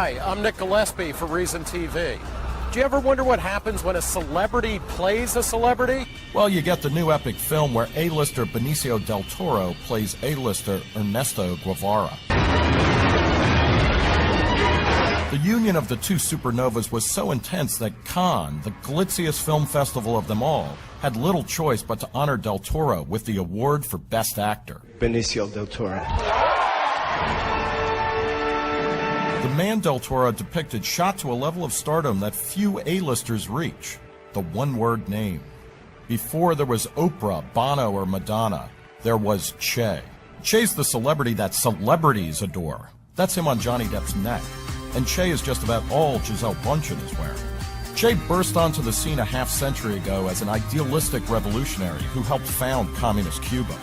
Hi, I'm Nick Gillespie for Reason TV. Do you ever wonder what happens when a celebrity plays a celebrity? Well, you get the new epic film where A-lister Benicio del Toro plays A-lister Ernesto Guevara. The union of the two supernovas was so intense that Cannes, the glitziest film festival of them all, had little choice but to honor Del Toro with the award for Best Actor. Benicio del Toro. The man Del Toro depicted shot to a level of stardom that few A-listers reach, the one-word name. Before there was Oprah, Bono, or Madonna, there was Che. Che's the celebrity that celebrities adore. That's him on Johnny Depp's neck. And Che is just about all Gisele Bündchen is wearing. Che burst onto the scene a half-century ago as an idealistic revolutionary who helped found communist Cuba.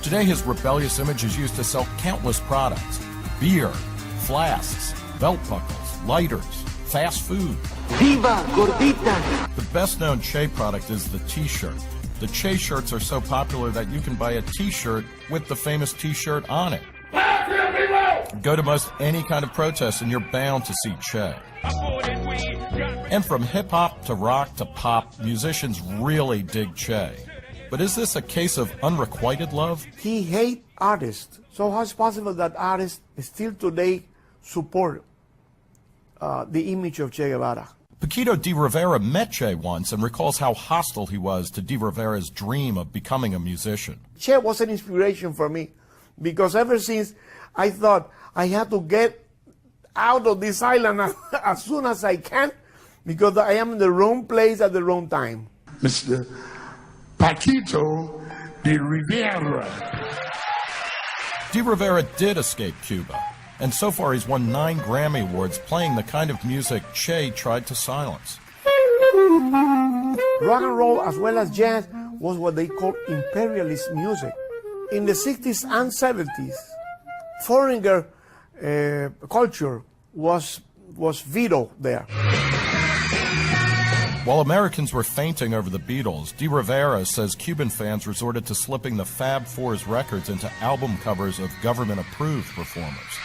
Today his rebellious image is used to sell countless products: beer, flasks, belt buckles, lighters, fast food. Viva Gordita! The best-known Che product is the T-shirt. The Che shirts are so popular that you can buy a T-shirt with the famous T-shirt on it. Go to most any kind of protest and you're bound to see Che. And from hip-hop to rock to pop, musicians really dig Che. But is this a case of unrequited love? He hates artists. So how is it possible that artists still today support the image of Che Guevara? Paquito de Rivera met Che once and recalls how hostile he was to de Rivera's dream of becoming a musician. Che was an inspiration for me because ever since I thought I had to get out of this island as soon as I can because I am in the wrong place at the wrong time. Mr. Paquito de Rivera. De Rivera did escape Cuba, and so far he's won 9 Grammy Awards playing the kind of music Che tried to silence. Rock and roll as well as jazz was what they call imperialist music. In the 60s and 70s, foreigner culture was vetoed there. While Americans were fainting over the Beatles, de Rivera says Cuban fans resorted to slipping the Fab Four's records into album covers of government-approved performers.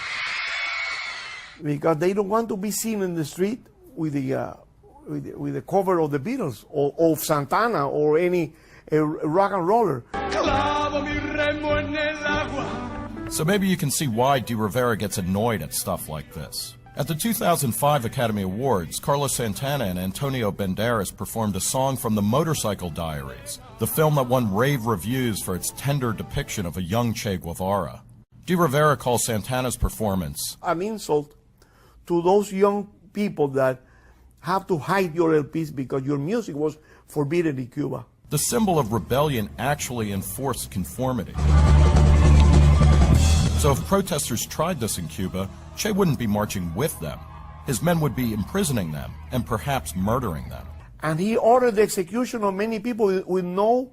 Because they don't want to be seen in the street with the cover of the Beatles or of Santana or any rock and roller. So maybe you can see why de Rivera gets annoyed at stuff like this. At the 2005 Academy Awards, Carlos Santana and Antonio Banderas performed a song from The Motorcycle Diaries, the film that won rave reviews for its tender depiction of a young Che Guevara. De Rivera calls Santana's performance an insult to those young people that have to hide your LPs because your music was forbidden in Cuba. The symbol of rebellion actually enforced conformity. So if protesters tried this in Cuba, Che wouldn't be marching with them. His men would be imprisoning them and perhaps murdering them. And he ordered the execution of many people with no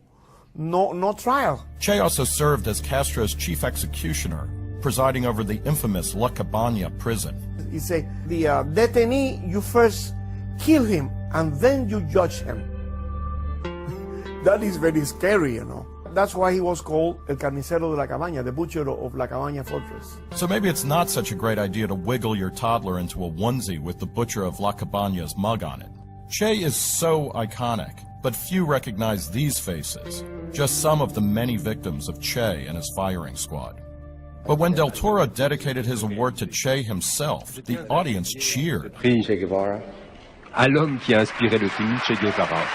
trial. Che also served as Castro's chief executioner, presiding over the infamous La Cabaña prison. He said, the detainee, you first kill him and then you judge him. That is very scary, you know. That's why he was called El Carnicero de la Cabaña, the butcher of La Cabaña Fortress. So maybe it's not such a great idea to wiggle your toddler into a onesie with the butcher of La Cabaña's mug on it. Che is so iconic, but few recognize these faces, just some of the many victims of Che and his firing squad. But when Del Toro dedicated his award to Che himself, the audience cheered. Prix Che Guevara à l'homme qui a inspiré le film Che Guevara.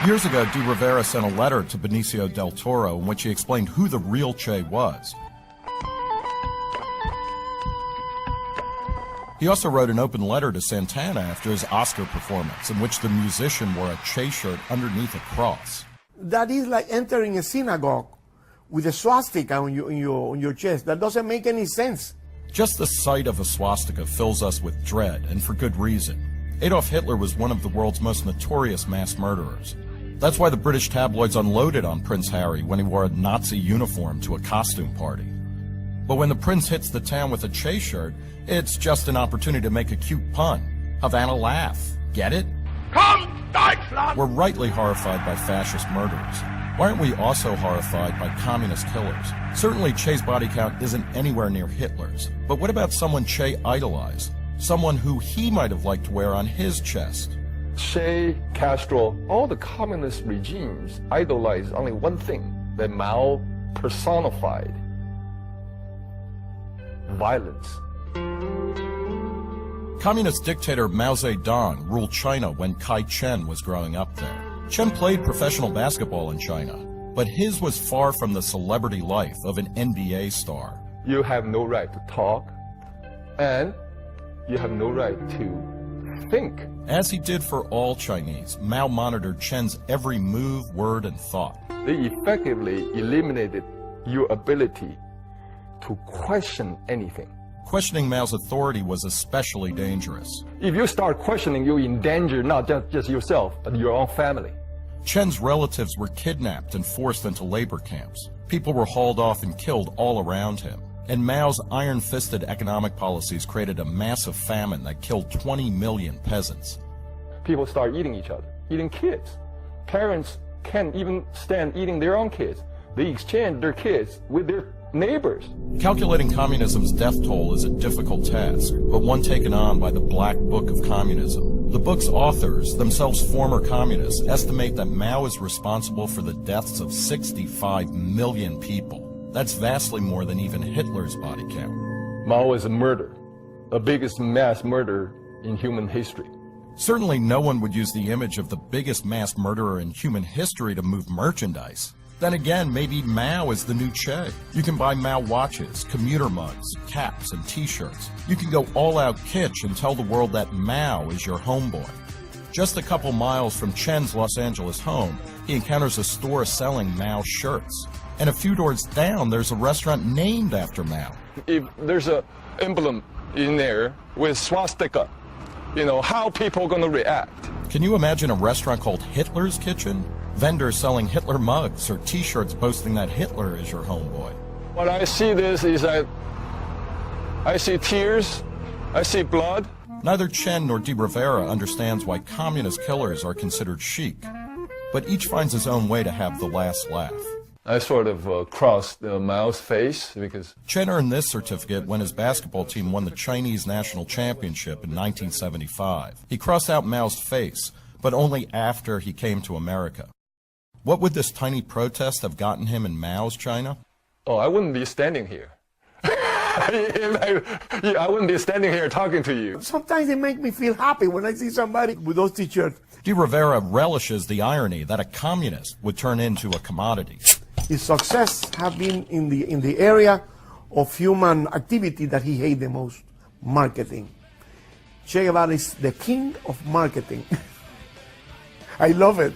Years ago, de Rivera sent a letter to Benicio del Toro in which he explained who the real Che was. He also wrote an open letter to Santana after his Oscar performance, in which the musician wore a Che shirt underneath a cross. That is like entering a synagogue with a swastika on your chest. That doesn't make any sense. Just the sight of a swastika fills us with dread, and for good reason. Adolf Hitler was one of the world's most notorious mass murderers. That's why the British tabloids unloaded on Prince Harry when he wore a Nazi uniform to a costume party. But when the prince hits the town with a Che shirt, it's just an opportunity to make a cute pun. Havana laugh. Get it? Komm, Deutschland! We're rightly horrified by fascist murders. Why aren't we also horrified by communist killers? Certainly Che's body count isn't anywhere near Hitler's. But what about someone Che idolized? Someone who he might have liked to wear on his chest? Che, Castro, all the communist regimes idolize only one thing that Mao personified: violence. Communist dictator Mao Zedong ruled China when Kai Chen was growing up there. Chen played professional basketball in China, but his was far from the celebrity life of an NBA star. You have no right to talk, and you have no right to think. As he did for all Chinese, Mao monitored Chen's every move, word, and thought. They effectively eliminated your ability to question anything. Questioning Mao's authority was especially dangerous. If you start questioning, you endanger not just yourself, but your own family. Chen's relatives were kidnapped and forced into labor camps. People were hauled off and killed all around him. And Mao's iron-fisted economic policies created a massive famine that killed 20 million peasants. People start eating each other, eating kids. Parents can't even stand eating their own kids. They exchange their kids with their neighbors. Calculating communism's death toll is a difficult task, but one taken on by the Black Book of Communism. The book's authors, themselves former communists, estimate that Mao is responsible for the deaths of 65 million people. That's vastly more than even Hitler's body count. Mao is a murderer, the biggest mass murderer in human history. Certainly no one would use the image of the biggest mass murderer in human history to move merchandise. Then again, maybe Mao is the new Che. You can buy Mao watches, commuter mugs, caps, and t-shirts. You can go all-out kitsch and tell the world that Mao is your homeboy. Just a couple miles from Chen's Los Angeles home, he encounters a store selling Mao shirts. And a few doors down, there's a restaurant named after Mao. If there's an emblem in there with swastika, how people going to react? Can you imagine a restaurant called Hitler's Kitchen? Vendors selling Hitler mugs or t-shirts boasting that Hitler is your homeboy. When I see this is that I see tears, I see blood. Neither Chen nor de Rivera understands why communist killers are considered chic, but each finds his own way to have the last laugh. I sort of crossed Mao's face because Chen earned this certificate when his basketball team won the Chinese national championship in 1975. He crossed out Mao's face, but only after he came to America. What would this tiny protest have gotten him in Mao's China? Oh, I wouldn't be standing here. I wouldn't be standing here talking to you. Sometimes it makes me feel happy when I see somebody with those t-shirts. De Rivera relishes the irony that a communist would turn into a commodity. His success have been in the area of human activity that he hates the most, marketing. Che Guevara is the king of marketing. I love it.